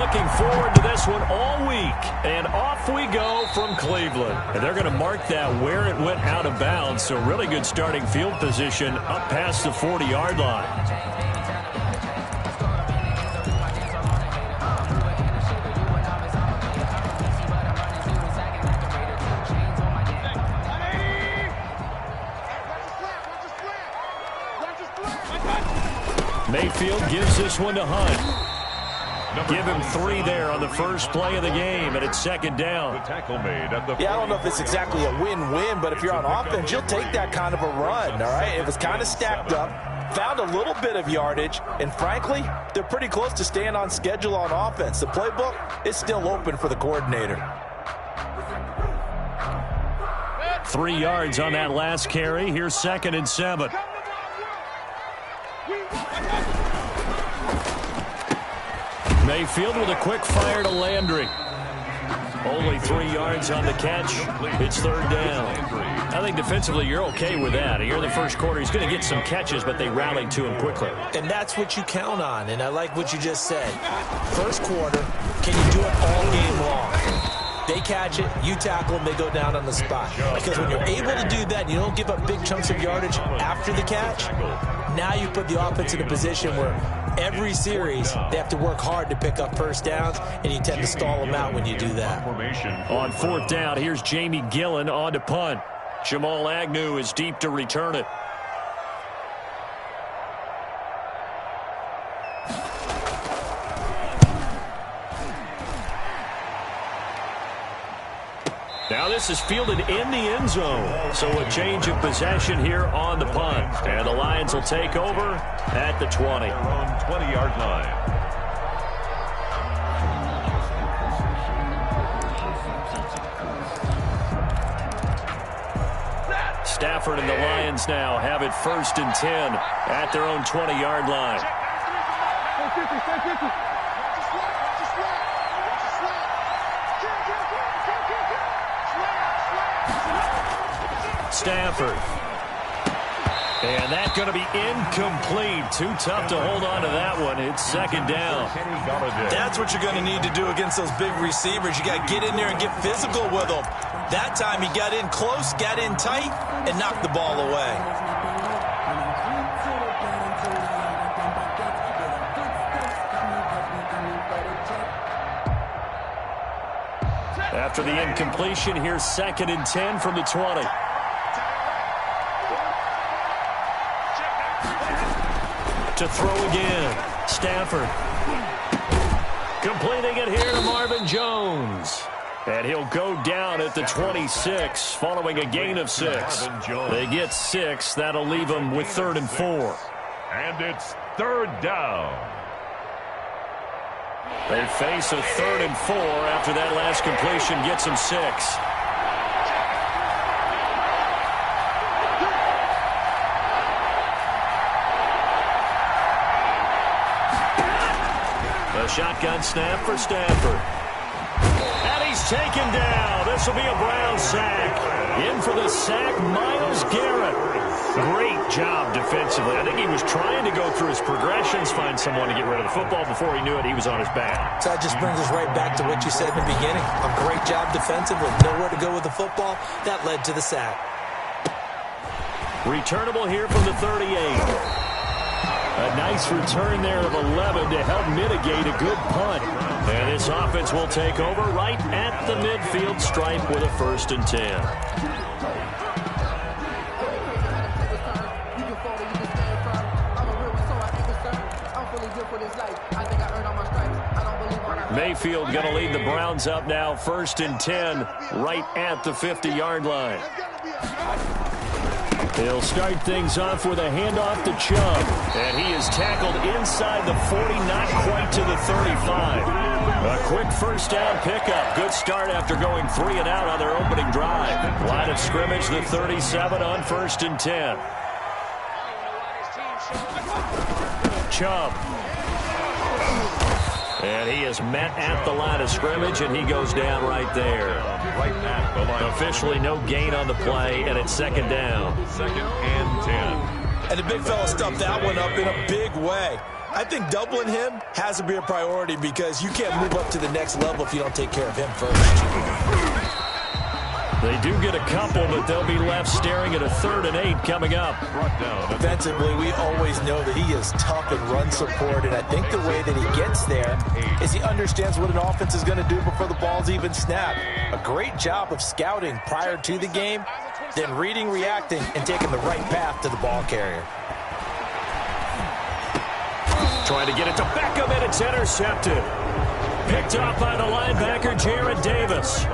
Looking forward to this one all week. And off we go from Cleveland. And they're going to mark that where it went out of bounds. So really good starting field position up past the 40-yard line. Mayfield gives this one to Hunt. Give him 3 there on the first play of the game, and it's second down. Yeah, I don't know if it's exactly a win-win, but if you're on offense, you'll take that kind of a run, all right? It was kind of stacked up, found a little bit of yardage, and frankly, they're pretty close to staying on schedule on offense. The playbook is still open for the coordinator. 3 yards on that last carry. Here's 2nd and 7. Mayfield with a quick fire to Landry. Only 3 yards on the catch. It's 3rd down. I think defensively you're okay with that. Here in the first quarter, he's going to get some catches, but they rallied to him quickly. And that's what you count on, and I like what you just said. First quarter, can you do it all game long? They catch it, you tackle them, they go down on the spot. Because when you're able to do that, and you don't give up big chunks of yardage after the catch, now you put the offense in a position where every series they have to work hard to pick up first downs, and you tend to stall them out when you do that. On 4th down, here's Jamie Gillen on to punt. Jamal Agnew is deep to return it. Now this is fielded in the end zone. So a change of possession here on the punt. And the Lions will take over at the 20. 20-yard line. Stafford and the Lions now have it 1st and 10 at their own 20-yard line. Stafford. And that's going to be incomplete. Too tough to hold on to that one. It's 2nd down. That's what you're going to need to do against those big receivers. You got to get in there and get physical with them. That time he got in close, got in tight, and knocked the ball away. After the incompletion, here's 2nd and 10 from the 20. To throw again. Stafford. Completing it here to Marvin Jones. And he'll go down at the 26 following a gain of 6. They get 6. That'll leave them with 3rd and 4. And it's 3rd down. They face a 3rd and 4 after that last completion gets them 6. A shotgun snap for Stafford. And he's taken down. This will be a Brown sack. In for the sack, Myles Garrett. Great job defensively. I think he was trying to go through his progressions, find someone to get rid of the football. Before he knew it, he was on his back. So that just brings us right back to what you said in the beginning. A great job defensively. Nowhere to go with the football. That led to the sack. Returnable here from the 38. A nice return there of 11 to help mitigate a good punt. And this offense will take over right at the midfield stripe with a 1st and 10. Mayfield going to lead the Browns up now, 1st and 10, right at the 50-yard line. He'll start things off with a handoff to Chubb. And he is tackled inside the 40, not quite to the 35. A quick 1st down pickup. Good start after going 3 and out on their opening drive. Line of scrimmage, the 37 on 1st and 10. Chubb. And he is met at the line of scrimmage, and he goes down right there. Right at the line. Officially no gain on the play, and it's 2nd down. 2nd and 10. And the big fella stuffed that one up in a big way. I think doubling him has to be a priority because you can't move up to the next level if you don't take care of him first. They do get a couple, but they'll be left staring at a 3rd and 8 coming up. Defensively, we always know that he is tough in run support, and I think the way that he gets there is he understands what an offense is going to do before the ball's even snapped. A great job of scouting prior to the game, then reading, reacting, and taking the right path to the ball carrier. Trying to get it to Beckham, and it's intercepted. Picked up by the linebacker, Jared Davis.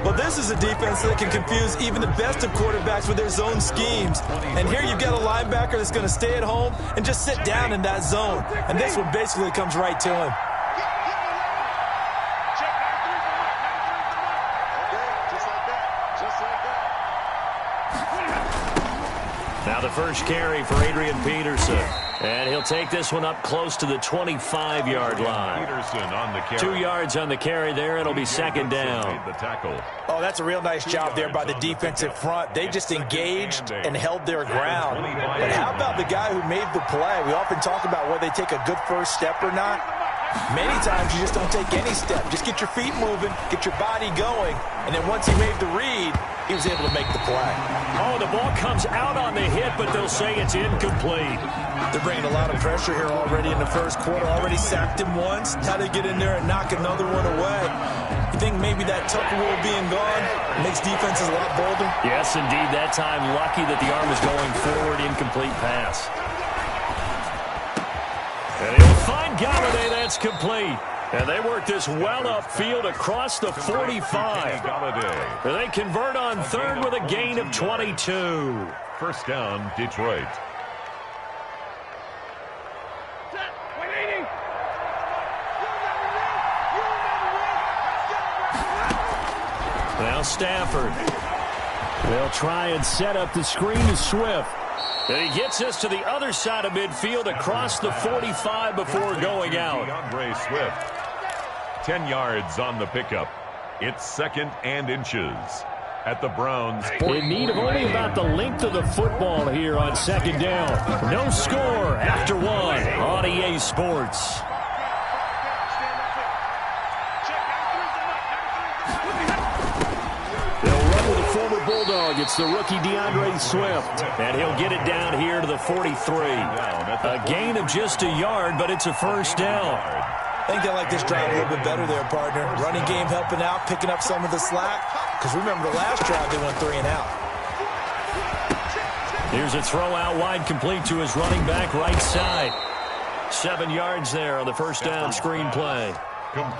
Well, this is a defense that can confuse even the best of quarterbacks with their zone schemes. And here you've got a linebacker that's going to stay at home and just sit down in that zone. And this one basically comes right to him. Now the first carry for Adrian Peterson. And he'll take this one up close to the 25-yard line. Peterson on the carry. 2 yards on the carry there. It'll be second down. The tackle. Oh, that's a real nice job there by the defensive front. They just engaged and held their ground. But how about the guy who made the play? We often talk about whether they take a good first step or not. Many times you just don't take any step. Just get your feet moving, get your body going, and then once he made the read, he was able to make the play. Oh, the ball comes out on the hit, but they'll say it's incomplete. They're bringing a lot of pressure here already in the first quarter. Already sacked him once. How they get in there and knock another one away? You think maybe that Tucker rule being gone makes defenses a lot bolder? Yes, indeed. That time, lucky that the arm was going forward. Incomplete pass. And he'll find Galladay. That's complete. And they work this well upfield across the 45. They convert on 3rd with a gain of 22. First down, Detroit. Now Stafford. They'll try and set up the screen to Swift. And he gets us to the other side of midfield across the 45 before going out. DeAndre Swift. 10 yards on the pickup. It's 2nd and inches at the Browns. In need of only about the length of the football here on 2nd down. No score after 1 on EA Sports. Bulldog. It's the rookie DeAndre Swift. And he'll get it down here to the 43. A gain of just a yard, but it's a first down. I think they like this drive a little bit better there, partner. Running game helping out, picking up some of the slack. Because remember, the last drive they went 3 and out. Here's a throw out wide, complete to his running back right side. 7 yards there on the first down screen play.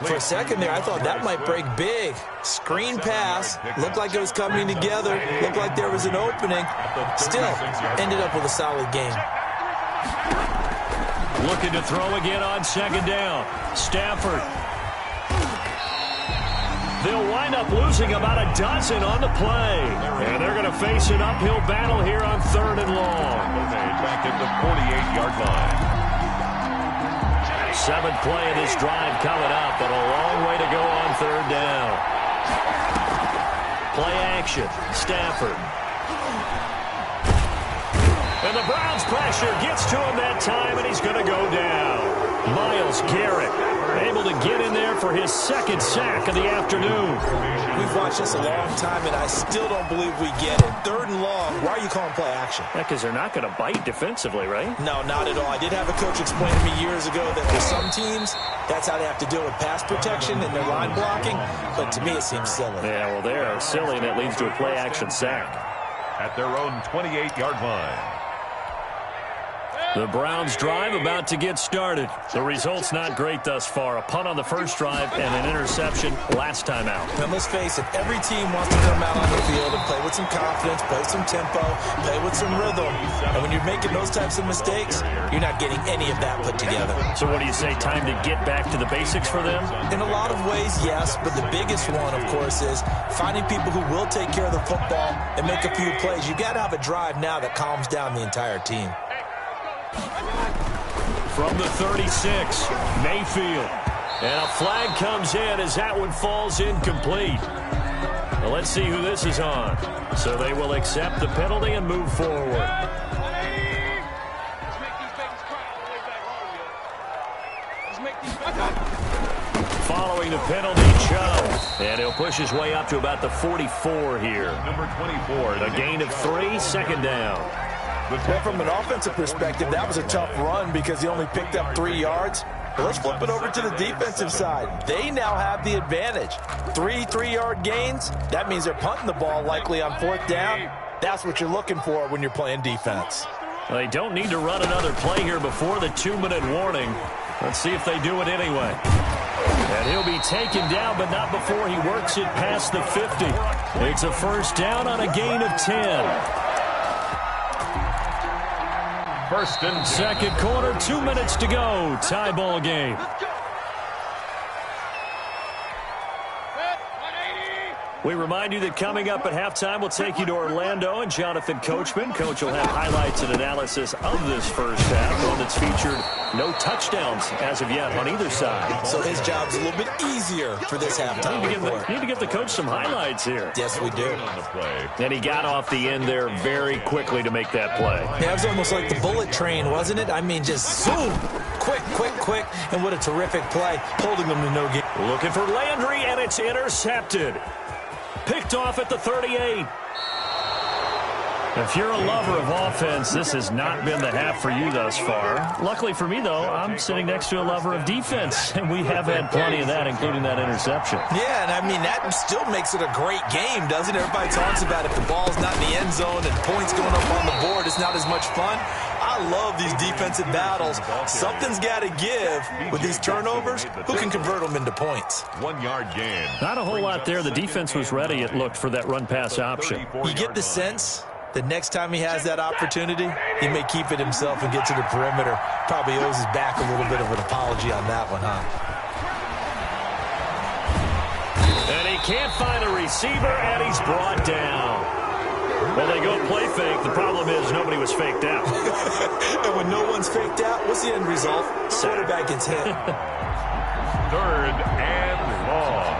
For a second there, I thought that might break big. Screen pass. Looked like it was coming together. Looked like there was an opening. Still, ended up with a solid game. Looking to throw again on 2nd down. Stafford. They'll wind up losing about a dozen on the play. And they're going to face an uphill battle here on 3rd and long. Back at the 48-yard line. 7th play of this drive coming up, but a long way to go on 3rd down. Play action. Stafford. And the Browns pressure gets to him that time, and he's going to go down. Myles Garrett able to get in there for his 2nd sack of the afternoon. We've watched this a long time, and I still don't believe we get it. 3rd and long. Why are you calling play action? Yeah, because they're not going to bite defensively, right? No, not at all. I did have a coach explain to me years ago that for some teams, that's how they have to deal with pass protection and their line blocking. But to me, it seems silly. Yeah, well, they're silly, and it leads to a play action sack. At their own 28-yard line. The Browns drive about to get started. The result's not great thus far. A punt on the first drive and an interception last time out. Now, let's face it, every team wants to come out on the field and play with some confidence, play with some tempo, play with some rhythm. And when you're making those types of mistakes, you're not getting any of that put together. So what do you say, time to get back to the basics for them? In a lot of ways, yes, but the biggest one, of course, is finding people who will take care of the football and make a few plays. You've got to have a drive now that calms down the entire team. From the 36, Mayfield. And a flag comes in as that one falls incomplete. Well, let's see who this is on. So they will accept the penalty and move forward. during the penalty shove. And he'll push his way up to about the 44 here. Number 24. A gain of 3, second down. Well, from an offensive perspective, that was a tough run because he only picked up 3 yards. But let's flip it over to the defensive side. They now have the advantage. 3 3-yard gains. That means they're punting the ball likely on 4th down. That's what you're looking for when you're playing defense. Well, they don't need to run another play here before the 2-minute warning. Let's see if they do it anyway. And he'll be taken down, but not before he works it past the 50. It's a first down on a gain of 10. First and 10. Second quarter, 2 minutes to go. Tie ball game. We remind you that coming up at halftime, we'll take you to Orlando and Jonathan Coachman. Coach will have highlights and analysis of this first half, one that's featured no touchdowns as of yet on either side. So his job's a little bit easier for this halftime report. Need to give the coach some highlights here. Yes, we do. On the play. And he got off the end there very quickly to make that play. Yeah, it was almost like the bullet train, wasn't it? I mean, just zoom. Quick, quick, quick. And what a terrific play, holding them to no gain. Looking for Landry, and it's intercepted. Picked off at the 38. If you're a lover of offense, this has not been the half for you thus far. Luckily for me, though, I'm sitting next to a lover of defense, and we have had plenty of that, including that interception. Yeah, and I mean, that still makes it a great game, doesn't it? Everybody talks about if the ball's not in the end zone and points going up on the board, it's not as much fun. I love these defensive battles. Something's got to give with these turnovers. Who can convert them into points? 1 yard gain. Not a whole lot there. The defense was ready, it looked, for that run-pass option. You get the sense the next time he has that opportunity, he may keep it himself and get to the perimeter. Probably owes his back a little bit of an apology on that one, huh? And he can't find a receiver, and he's brought down. Well, they go play fake. The problem is nobody was faked out. And when no one's faked out, what's the end result? Quarterback gets hit. 3rd and long.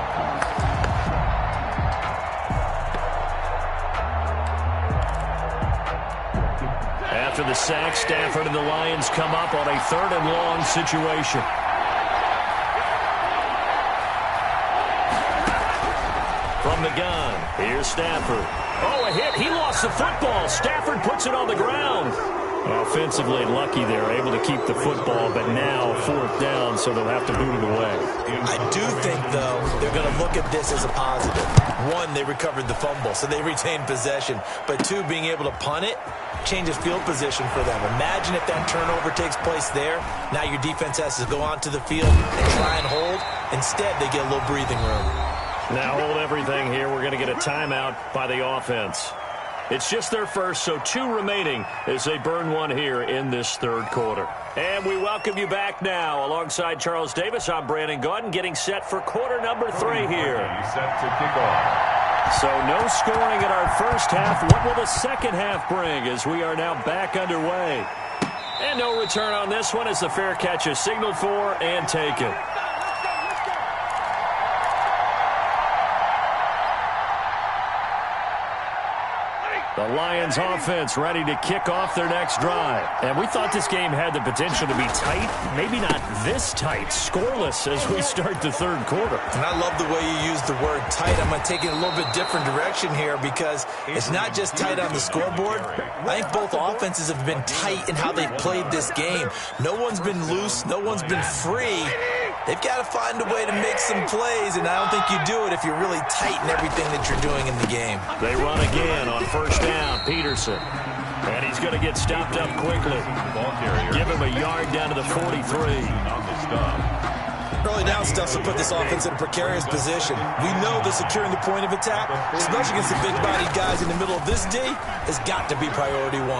After the sack, Stafford and the Lions come up on a 3rd and long situation. From the gun, here's Stafford. Oh, a hit. He lost the football. Stafford puts it on the ground. Offensively lucky they're able to keep the football, but now 4th down, so they'll have to boot it away. I do think, though, they're going to look at this as a positive. 1, they recovered the fumble, so they retained possession. But 2, being able to punt it changes field position for them. Imagine if that turnover takes place there. Now your defense has to go onto the field and try and hold. Instead, they get a little breathing room. Now hold everything here. We're going to get a timeout by the offense. It's just their first, so 2 remaining as they burn one here in this 3rd quarter. And we welcome you back now. Alongside Charles Davis, I'm Brandon Gaudin, getting set for quarter number 3 here. Set to kick off. So no scoring in our first half. What will the second half bring as we are now back underway? And no return on this one as the fair catch is signaled for and taken. The Lions offense ready to kick off their next drive. And we thought this game had the potential to be tight. Maybe not this tight, scoreless as we start the 3rd quarter. And I love the way you use the word tight. I'm going to take it a little bit different direction here because it's not just tight on the scoreboard. I think both offenses have been tight in how they've played this game. No one's been loose. No one's been free. They've got to find a way to make some plays, and I don't think you do it if you're really tight in everything that you're doing in the game. They run again on 1st down, Peterson. And he's going to get stopped up quickly. Ball carrier. Give him a yard down to the 43. On the stop. Early down stuff will put this offense in a precarious position. We know that securing the point of attack, especially against the big-bodied guys in the middle of this D, has got to be priority 1.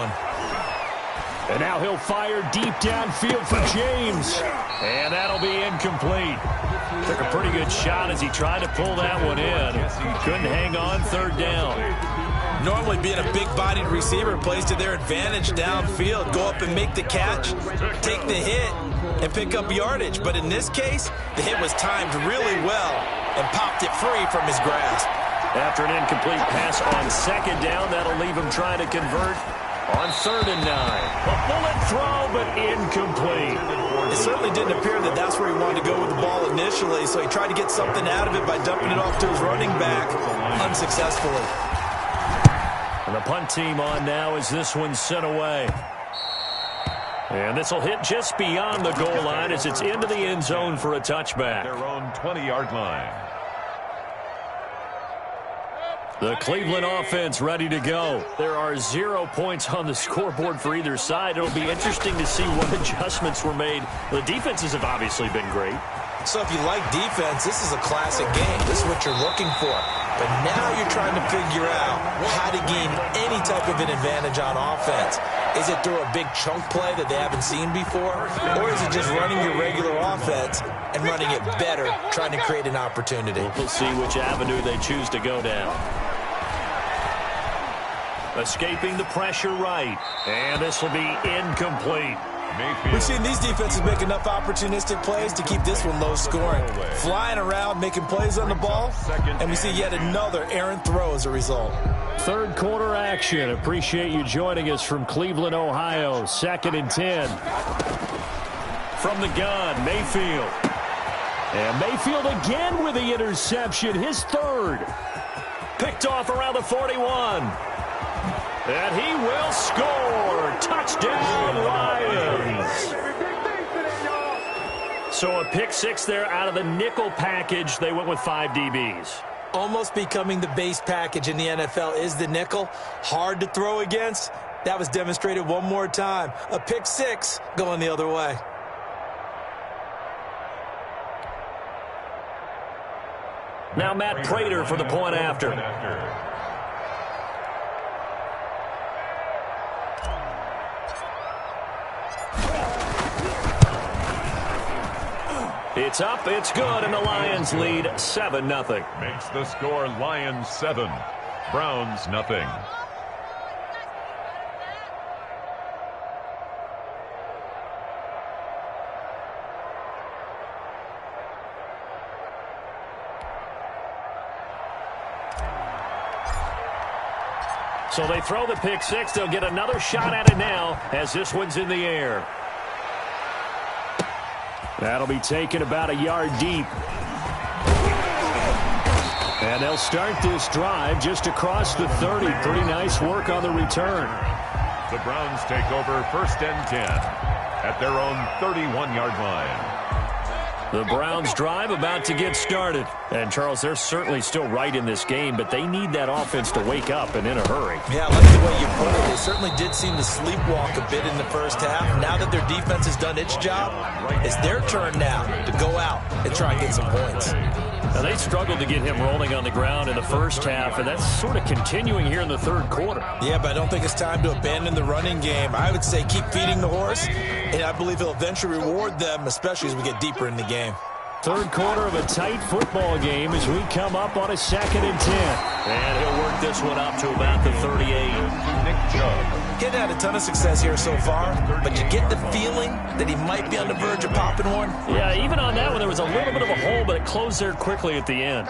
And now he'll fire deep downfield for James. And that'll be incomplete. Took a pretty good shot as he tried to pull that one in. Couldn't hang on 3rd down. Normally being a big-bodied receiver plays to their advantage downfield. Go up and make the catch, take the hit, and pick up yardage. But in this case, the hit was timed really well and popped it free from his grasp. After an incomplete pass on 2nd down, that'll leave him trying to convert On 3rd and 9. A bullet throw, but incomplete. It certainly didn't appear that that's where he wanted to go with the ball initially, so he tried to get something out of it by dumping it off to his running back unsuccessfully. And the punt team on now as this one's sent away. And this will hit just beyond the goal line as it's into the end zone for a touchback. Their own 20-yard line. The Cleveland offense ready to go. There are 0 points on the scoreboard for either side. It'll be interesting to see what adjustments were made. The defenses have obviously been great. So if you like defense, this is a classic game. This is what you're looking for. But now you're trying to figure out how to gain any type of an advantage on offense. Is it through a big chunk play that they haven't seen before? Or is it just running your regular offense and running it better, trying to create an opportunity? We'll see which avenue they choose to go down. Escaping the pressure right. And this will be incomplete. We've seen these defenses make enough opportunistic plays to keep this one low scoring. Flying around, making plays on the ball, and we see yet another errant throw as a result. 3rd quarter action. Appreciate you joining us from Cleveland, Ohio. 2nd and 10. From the gun, Mayfield. And Mayfield again with the interception, his 3rd. Picked off around the 41. And he will score. Touchdown, Lions. So a pick 6 there out of the nickel package. They went with 5 DBs. Almost becoming the base package in the NFL is the nickel. Hard to throw against. That was demonstrated one more time. A pick 6 going the other way. Now Matt Prater for the point after. It's up, it's good, and the Lions lead 7-0. Makes the score Lions 7, Browns nothing. So they throw the pick 6. They'll get another shot at it now as this one's in the air. That'll be taken about a yard deep. And they'll start this drive just across the 30. Pretty nice work on the return. The Browns take over 1st and 10 at their own 31-yard line. The Browns drive about to get started. And, Charles, they're certainly still right in this game, but they need that offense to wake up and in a hurry. Yeah, I like the way you put it. They certainly did seem to sleepwalk a bit in the first half. Now that their defense has done its job, it's their turn now to go out and try and get some points. Now, they struggled to get him rolling on the ground in the first half, and that's sort of continuing here in the 3rd quarter. Yeah, but I don't think it's time to abandon the running game. I would say keep feeding the horse, and I believe he'll eventually reward them, especially as we get deeper in the game. 3rd quarter of a tight football game as we come up on a 2nd and 10. And he'll work this one up to about the 38. Nick Chubb. He's had a ton of success here so far, but you get the feeling that he might be on the verge of popping one. Yeah, even on that one, there was a little bit of a hole, but it closed there quickly at the end.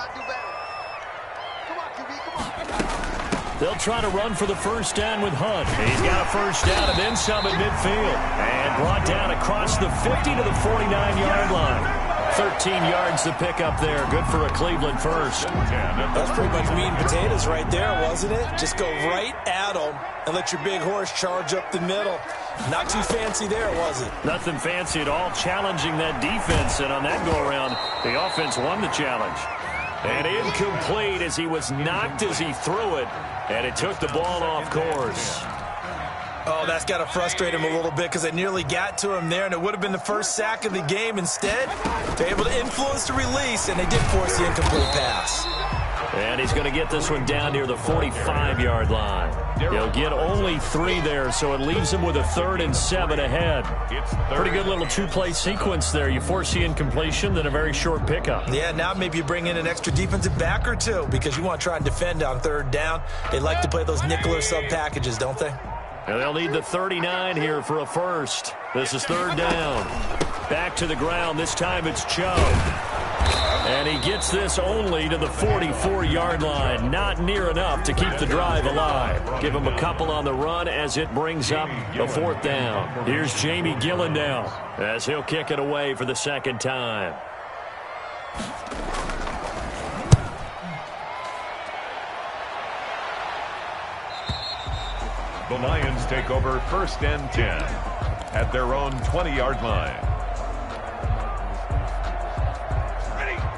They'll try to run for the first down with Hunt. He's got a first down and then some at midfield. And brought down across the 50 to the 49-yard line. 13 yards to pick up there. Good for a Cleveland first. That's pretty much meat and potatoes right there, wasn't it? Just go right at them and let your big horse charge up the middle. Not too fancy there, was it? Nothing fancy at all, challenging that defense. And on that go-around, the offense won the challenge. And incomplete as he was knocked as he threw it. And it took the ball off course. Oh, that's got to frustrate him a little bit because they nearly got to him there, and it would have been the first sack of the game. Instead, they're able to influence the release, and they did force the incomplete pass. And he's going to get this one down near the 45-yard line. He'll get only 3 there, so it leaves him with a 3rd and 7 ahead. Pretty good little 2-play sequence there. You force the incompletion, then a very short pickup. Yeah, now maybe you bring in an extra defensive back or two because you want to try and defend on 3rd down. They like to play those nickel or sub packages, don't they? And they'll need the 39 here for a first. This is 3rd down. Back to the ground. This time it's Chubb. And he gets this only to the 44-yard line. Not near enough to keep the drive alive. Give him a couple on the run as it brings up a fourth down. Here's Jamie Gillen now as he'll kick it away for the second time. The Lions take over 1st and 10 at their own 20-yard line.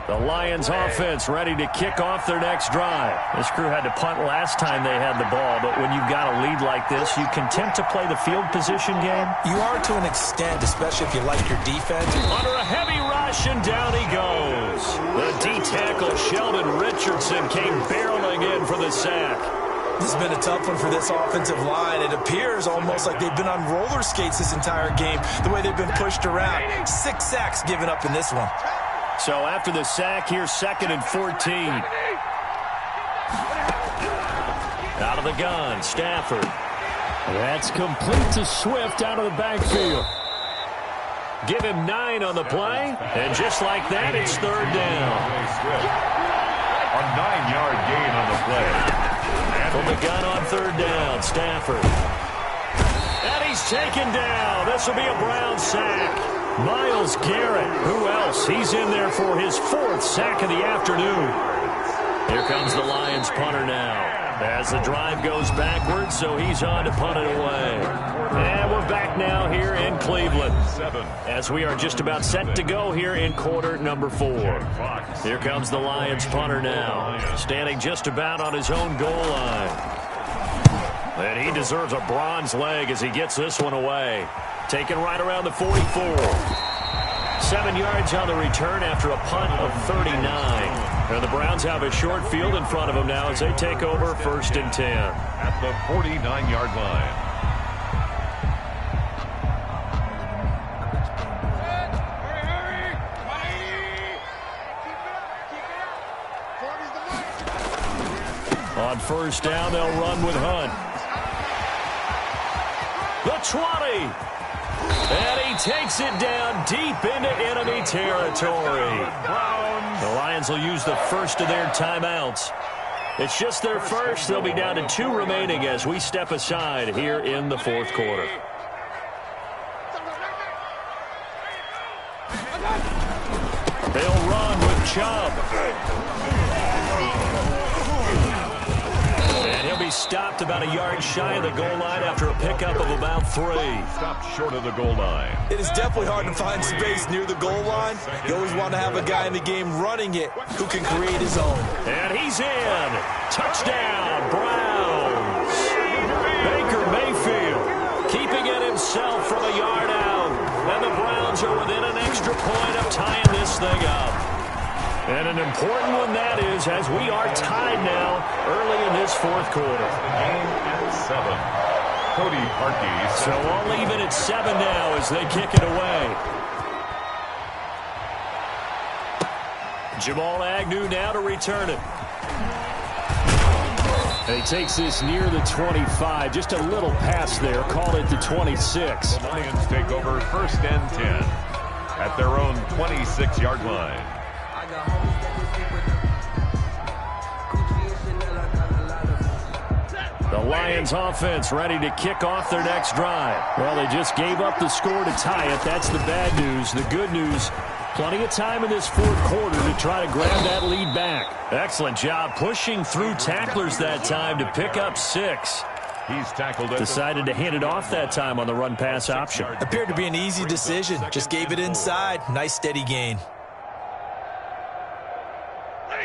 The Lions offense ready to kick off their next drive. This crew had to punt last time they had the ball, but when you've got a lead like this, you content to play the field position game? You are to an extent, especially if you like your defense. Under a heavy rush, and down he goes. The D-tackle, Sheldon Richardson, came barreling in for the sack. This has been a tough one for this offensive line. It appears almost like they've been on roller skates this entire game, the way they've been pushed around. 6 sacks given up in this one. So after the sack, here's 2nd and 14. Out of the gun, Stafford. That's complete to Swift out of the backfield. Give him 9 on the play, and just like that, it's 3rd down. A 9-yard gain on the play. From the gun on 3rd down, Stafford. And he's taken down. This will be a Brown sack. Myles Garrett, who else? He's in there for his 4th sack of the afternoon. Here comes the Lions punter now. As the drive goes backwards, so he's on to punt it away. And we're back now here in Cleveland, as we are just about set to go here in quarter number 4. Here comes the Lions punter now, standing just about on his own goal line. And he deserves a bronze leg as he gets this one away. Taken right around the 44. 7 yards on the return after a punt of 39. And the Browns have a short field in front of them now as they take over 1st and 10. At the 49-yard line. On 1st down, they'll run with Hunt. The 20. And he takes it down deep into enemy territory. The Lions will use the first of their timeouts. It's just their first. They'll be down to 2 remaining as we step aside here in the 4th quarter. They'll run with Chubb. And he'll be stopped about a yard shy of the goal line after a pickup of about 3. Stopped short of the goal line. It is definitely hard to find space near the goal line. You always want to have a guy in the game running it who can create his own. And he's in. Touchdown, Browns. Baker Mayfield keeping it himself from a yard out. And the Browns are within an extra point of tying this thing up. And an important one that is, as we are tied now early in this 4th quarter. Game at 7. Cody Parkey. So all even at 7 now as they kick it away. Jamal Agnew now to return it. And he takes this near the 25. Just a little pass there. Called it the 26. The Lions take over 1st and 10 at their own 26-yard line. The Lions offense ready to kick off their next drive. Well, they just gave up the score to tie it. That's the bad news. The good news, plenty of time in this 4th quarter to try to grab that lead back. Excellent job pushing through tacklers that time to pick up 6. He's tackled. Decided to hand it off that time on the run-pass option. Appeared to be an easy decision. Just gave it inside. Nice steady gain.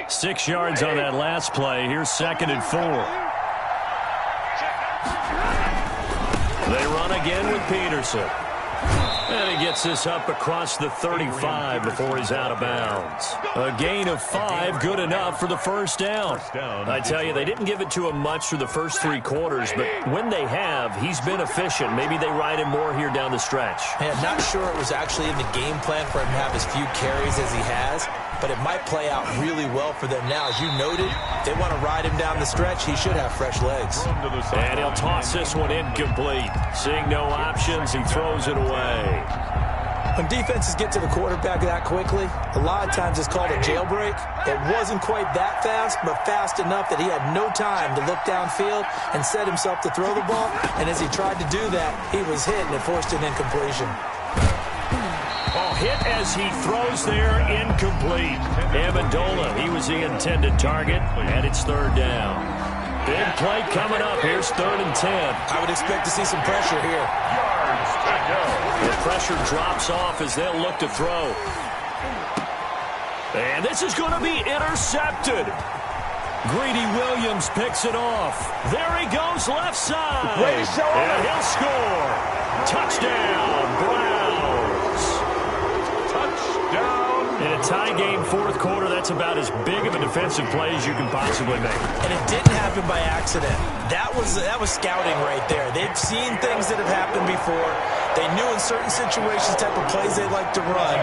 6 yards on that last play. Here's 2nd and 4. They run again with Peterson. And he gets this up across the 35 before he's out of bounds. A gain of 5, good enough for the 1st down. I tell you, they didn't give it to him much through the first 3 quarters, but when they have, he's been efficient. Maybe they ride him more here down the stretch. Hey, I'm not sure it was actually in the game plan for him to have as few carries as he has, but it might play out really well for them now. As you noted, if they want to ride him down the stretch, he should have fresh legs. And he'll toss this one incomplete. Seeing no options, he throws it away. When defenses get to the quarterback that quickly, a lot of times it's called a jailbreak. It wasn't quite that fast, but fast enough that he had no time to look downfield and set himself to throw the ball. And as he tried to do that, he was hit and it forced an incompletion. Oh, hit as he throws there, incomplete. Amendola, he was the intended target, and it's third down. Big play coming up. Here's 3rd and 10. I would expect to see some pressure here. The pressure drops off as they'll look to throw. And this is going to be intercepted. Greedy Williams picks it off. There he goes, left side. And he'll score. Touchdown, Browns. Touchdown. In a tie game, 4th quarter, that's about as big of a defensive play as you can possibly make. And it didn't happen by accident. That was scouting right there. They've seen things that have happened before. They knew in certain situations type of plays they like to run,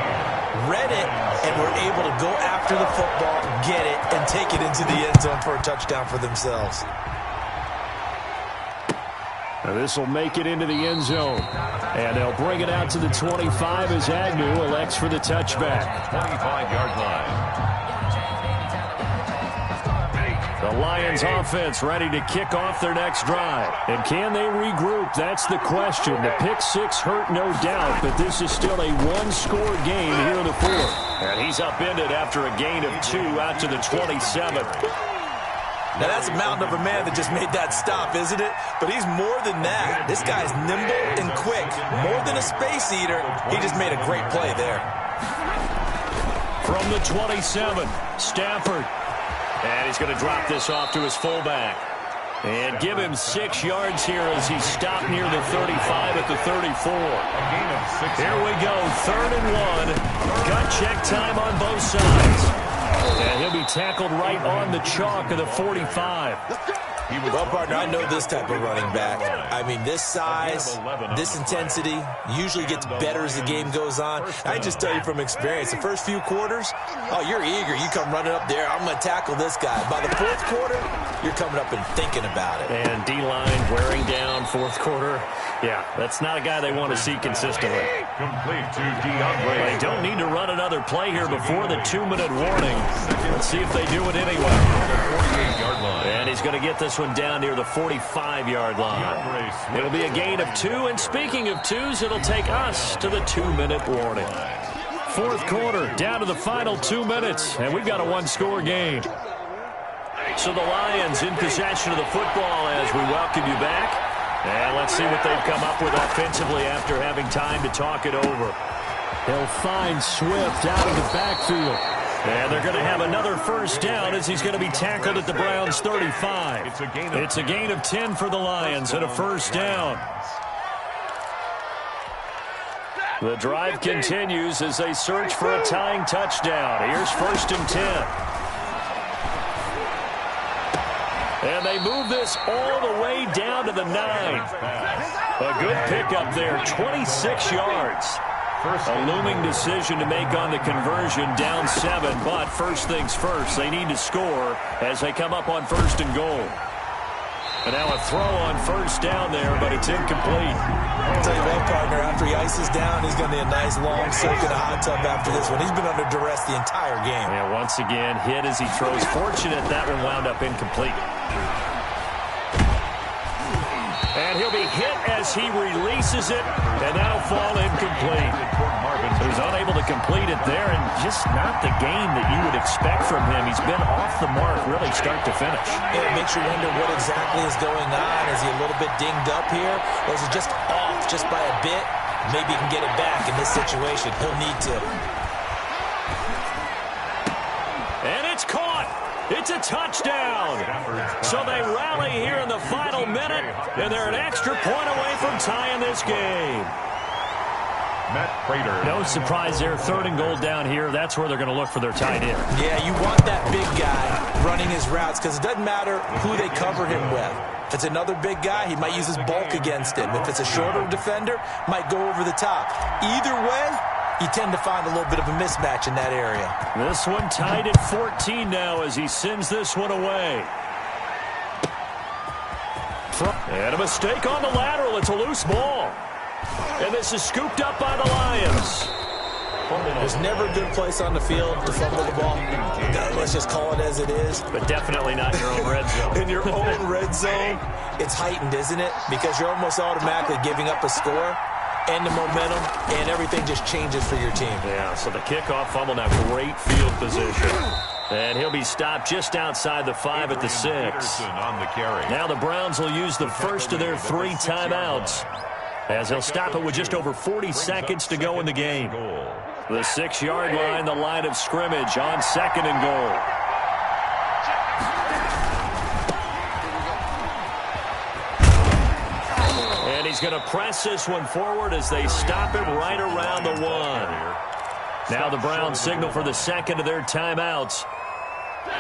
read it, and were able to go after the football, get it, and take it into the end zone for a touchdown for themselves. Now this will make it into the end zone. And they'll bring it out to the 25 as Agnew elects for the touchback. 25-yard line. The Lions offense ready to kick off their next drive. And can they regroup? That's the question. The pick six hurt, no doubt, but this is still a one-score game here in the 4th. And he's upended after a gain of 2 out to the 27. Now, that's a mountain of a man that just made that stop, isn't it? But he's more than that. This guy's nimble and quick. More than a space eater, he just made a great play there. From the 27, Stafford. And he's going to drop this off to his fullback. And give him 6 yards here as he's stopped near the 35 at the 34. Here we go, 3rd and 1. Gut check time on both sides. And he'll be tackled right on the chalk of the 45. Well, partner, I know this type of running back. I mean, this size, this intensity usually gets better as the game goes on. I just tell you from experience, the first few quarters, oh, you're eager. You come running up there, I'm going to tackle this guy. By the 4th quarter, you're coming up and thinking about it. And D-line wearing down 4th quarter. Yeah, that's not a guy they want to see consistently. Complete to DeAndre. They don't need to run another play here before the 2-minute warning. Let's see if they do it anyway. 48-yard line. And he's going to get this one down near the 45-yard line. It'll be a gain of 2, and speaking of 2s, it'll take us to the 2-minute warning. 4th quarter, down to the final 2 minutes, and we've got a one-score game. So the Lions in possession of the football as we welcome you back. And let's see what they've come up with offensively after having time to talk it over. He'll find Swift out of the backfield. And they're going to have another first down as he's going to be tackled at the Browns' 35. It's a gain of 10 for the Lions and a first down. The drive continues as they search for a tying touchdown. Here's 1st and 10. And they move this all the way down to the 9. A good pickup there, 26 yards. A looming decision to make on the conversion, down 7. But first things first, they need to score as they come up on 1st and goal. And now a throw on 1st down there, but it's incomplete. I'll tell you what, partner, after he ices down, he's going to need a nice long soak in a hot tub after this one. He's been under duress the entire game. Yeah, once again, hit as he throws. Fortunate that one wound up incomplete. And he'll be hit as he releases it, and that'll fall incomplete. So he's unable to complete it there, and just not the game that you would expect from him. He's been off the mark really start to finish. Yeah, it makes you wonder what exactly is going on. Is he a little bit dinged up here, or is he just off just by a bit? Maybe he can get it back in this situation. He'll need to. And it's caught. It's a touchdown. So they rally here in the final minute, and they're an extra point away from tying this game. Matt Prater. No surprise there. 3rd and goal down here. That's where they're going to look for their tight end. Yeah, you want that big guy running his routes because it doesn't matter who they cover him with. If it's another big guy, he might use his bulk against him. If it's a shorter defender, might go over the top. Either way, you tend to find a little bit of a mismatch in that area. This one tied at 14 now as he sends this one away. And a mistake on the lateral. It's a loose ball. And this is scooped up by the Lions. There's never a good place on the field to fumble the ball. Let's just call it as it is. But definitely not in your own red zone. In your own red zone, it's heightened, isn't it? Because you're almost automatically giving up a score and the momentum, and everything just changes for your team. Yeah, so the kickoff fumble, now great field position. And he'll be stopped just outside the 5 at the 6. On the carry. Now the Browns will use the first of their 3 timeouts, as they'll stop it with just over 40 seconds to go in the game. The 6-yard line, the line of scrimmage on 2nd and goal. And he's going to press this one forward as they stop it right around the 1. Now the Browns signal for the second of their timeouts,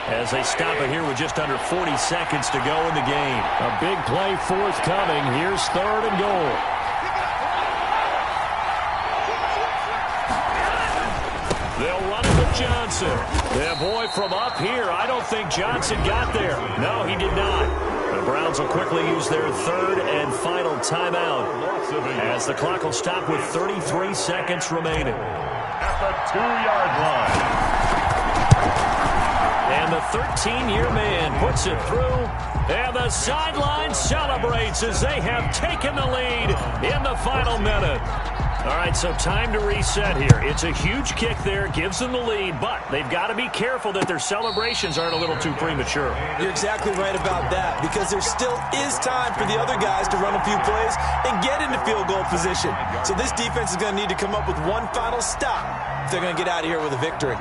as they stop it here with just under 40 seconds to go in the game. A big play forthcoming. Here's 3rd and goal. They'll run it with Johnson. Yeah, boy, from up here, I don't think Johnson got there. No, he did not. The Browns will quickly use their 3rd and final timeout, as the clock will stop with 33 seconds remaining. At the 2-yard line. And the 13-year man puts it through, and the sideline celebrates as they have taken the lead in the final minute. All right, so time to reset here. It's a huge kick there, gives them the lead, but they've got to be careful that their celebrations aren't a little too premature. You're exactly right about that, because there still is time for the other guys to run a few plays and get into field goal position. So this defense is going to need to come up with one final stop if they're going to get out of here with a victory.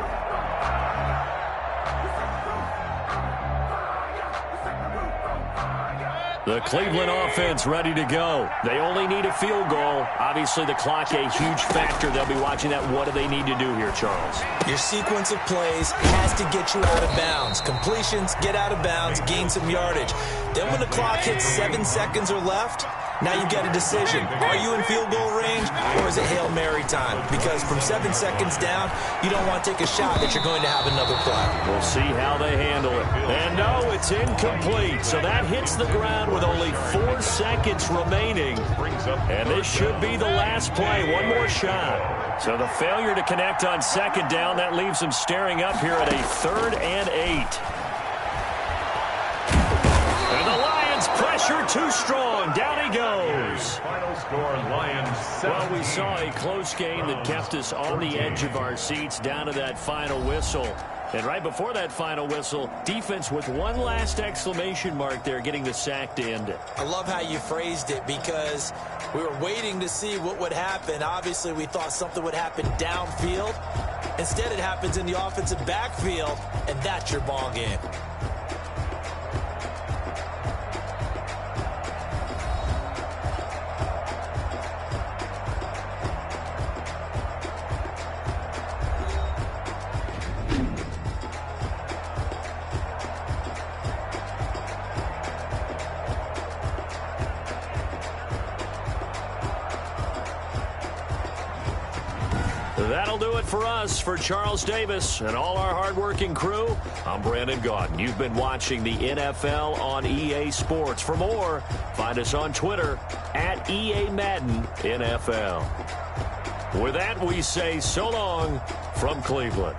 The Cleveland offense ready to go. They only need a field goal. Obviously, the clock a huge factor. They'll be watching that. What do they need to do here, Charles? Your sequence of plays has to get you out of bounds. Completions, get out of bounds, gain some yardage. Then when the clock hits 7 seconds or left, now you've got a decision. Are you in field goal range, or is it Hail Mary time? Because from 7 seconds down, you don't want to take a shot that you're going to have another play. We'll see how they handle it. And no, it's incomplete. So that hits the ground with only 4 seconds remaining. And this should be the last play. One more shot. So the failure to connect on 2nd down, that leaves them staring up here at a 3rd and 8. And the Lions pressure too strong. Down he goes. Final score, Lions 7. Well, we saw a close game that kept us on the edge of our seats down to that final whistle. And right before that final whistle, defense with one last exclamation mark there, getting the sack to end it. I love how you phrased it, because we were waiting to see what would happen. Obviously, we thought something would happen downfield. Instead, it happens in the offensive backfield, and that's your ball game. That'll do it for us. For Charles Davis and all our hardworking crew, I'm Brandon Gaudin. You've been watching the NFL on EA Sports. For more, find us on Twitter at EA Madden NFL. With that, we say so long from Cleveland.